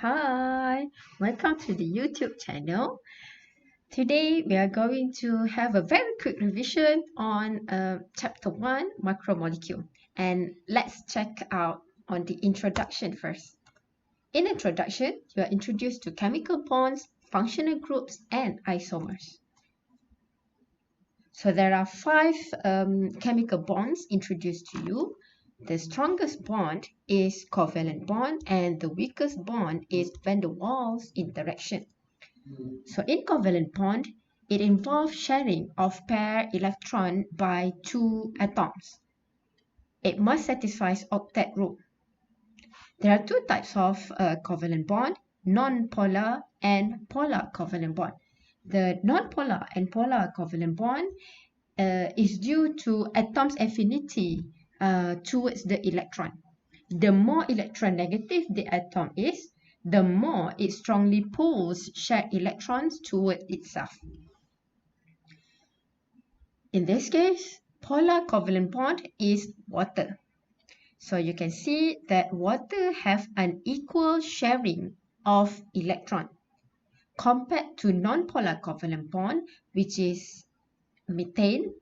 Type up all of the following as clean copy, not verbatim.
Hi, welcome to the YouTube channel. Today we are going to have a very quick revision on chapter 1, macromolecule. And let's check out on the introduction first. In introduction, you are introduced to chemical bonds, functional groups, and isomers. So there are 5 chemical bonds introduced to you. The strongest bond is covalent bond and the weakest bond is van der Waals interaction. So in covalent bond, it involves sharing of pair electron by 2 atoms. It must satisfy octet rule. There are 2 types of covalent bond, non-polar and polar covalent bond. The non-polar and polar covalent bond is due to atom's affinity towards the electron. The more electronegative the atom is, the more it strongly pulls shared electrons toward itself. In this case, polar covalent bond is water. So you can see that water have an equal sharing of electron compared to non-polar covalent bond, which is methane.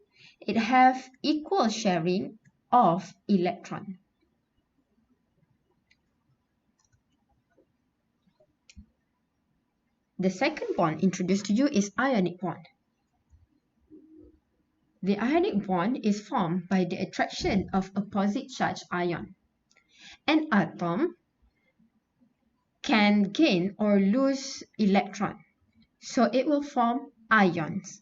It have equal sharing of electron. The second bond introduced to you is ionic bond. The ionic bond is formed by the attraction of opposite charge ion. An atom can gain or lose electron, so it will form ions.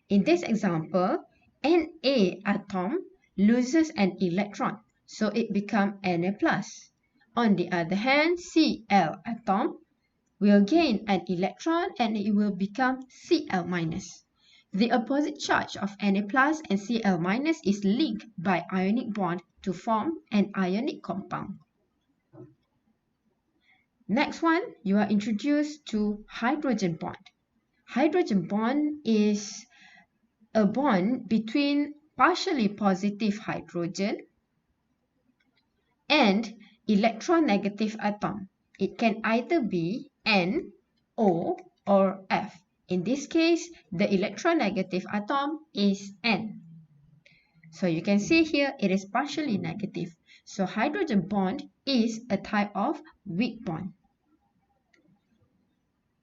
In this example, Na atom loses an electron, so it becomes Na+. On the other hand, Cl atom will gain an electron and it will become Cl-. The opposite charge of Na+ and Cl- is linked by ionic bond to form an ionic compound. Next one, you are introduced to hydrogen bond. Hydrogen bond is a bond between partially positive hydrogen and electronegative atom. It can either be N, O, or F. In this case, the electronegative atom is N. So you can see here it is partially negative. So hydrogen bond is a type of weak bond.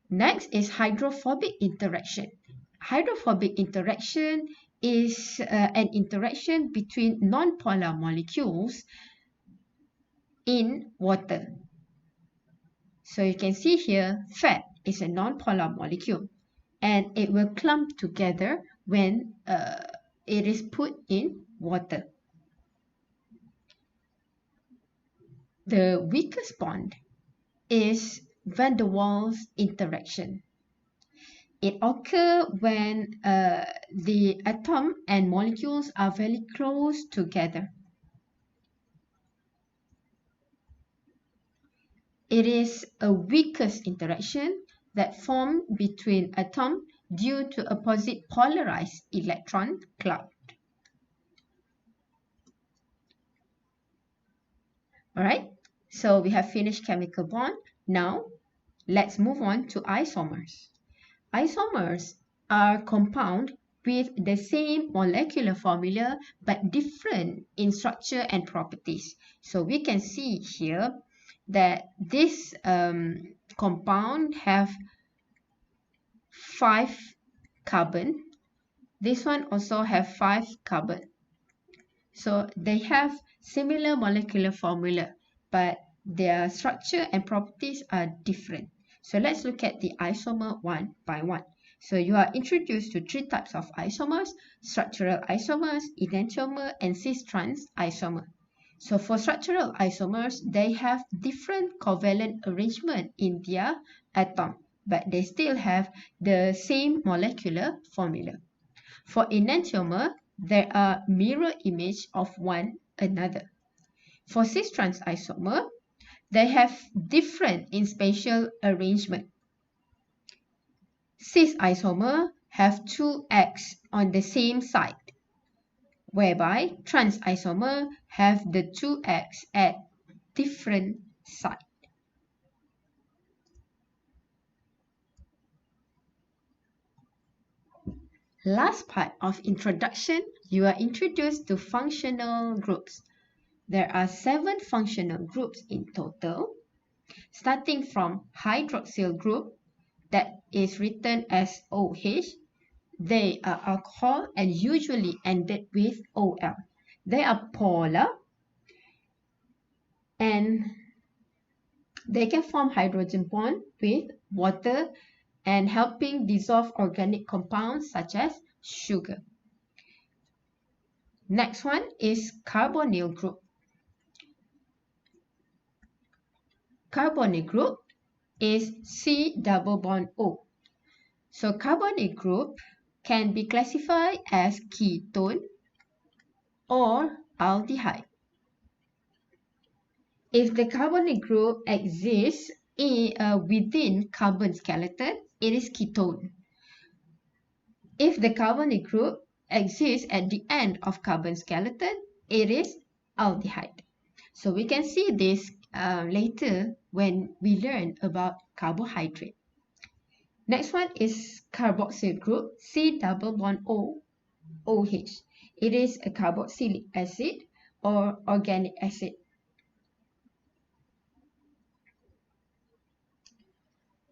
Next is hydrophobic interaction. Hydrophobic interaction is an interaction between non-polar molecules in water. So you can see here, fat is a non-polar molecule and it will clump together when it is put in water. The weakest bond is van der Waals interaction. It occurs when the atom and molecules are very close together. It is a weakest interaction that forms between atoms due to opposite polarized electron cloud. Alright, so we have finished chemical bond. Now, let's move on to isomers. Isomers are compounds with the same molecular formula but different in structure and properties. So we can see here that this compound have 5 carbon. This one also have 5 carbon. So they have similar molecular formula, but their structure and properties are different. So let's look at the isomer one by one. So you are introduced to 3 types of isomers: structural isomers, enantiomer, and cis-trans isomer. So for structural isomers, they have different covalent arrangement in their atom, but they still have the same molecular formula. For enantiomer, there are mirror image of one another. For cis-trans isomer, they have different in spatial arrangement. Cis isomer have 2 X on the same side, whereby trans isomer have the 2 X at different sides. Last part of introduction, you are introduced to functional groups. There are 7 functional groups in total, starting from hydroxyl group that is written as OH. They are alcohol and usually ended with OL. They are polar and they can form hydrogen bond with water and helping dissolve organic compounds such as sugar. Next one is carbonyl group. Carbonyl group is C double bond O. So carbonyl group can be classified as ketone or aldehyde. If the carbonyl group exists within carbon skeleton, it is ketone. If the carbonyl group exists at the end of carbon skeleton, it is aldehyde. So we can see this later when we learn about carbohydrate. Next one is carboxyl group, C double bond O, OH. It is a carboxylic acid or organic acid.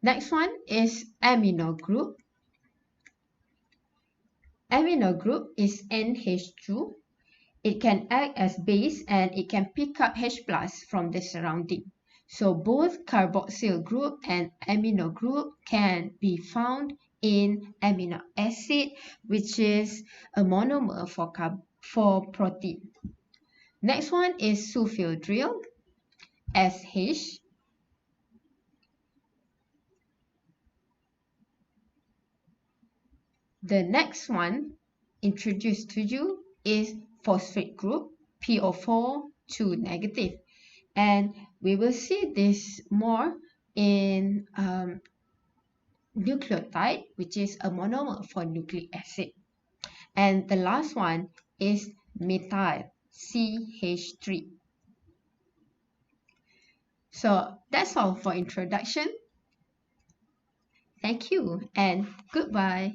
Next one is amino group. Amino group is NH2. It can act as base and it can pick up H+ from the surrounding. So both carboxyl group and amino group can be found in amino acid, which is a monomer for protein. Next one is sulfhydryl, SH. The next one introduced to you is phosphate group, PO4 2 negative. And we will see this more in nucleotide, which is a monomer for nucleic acid. And the last one is methyl, CH3. So that's all for introduction. Thank you and goodbye.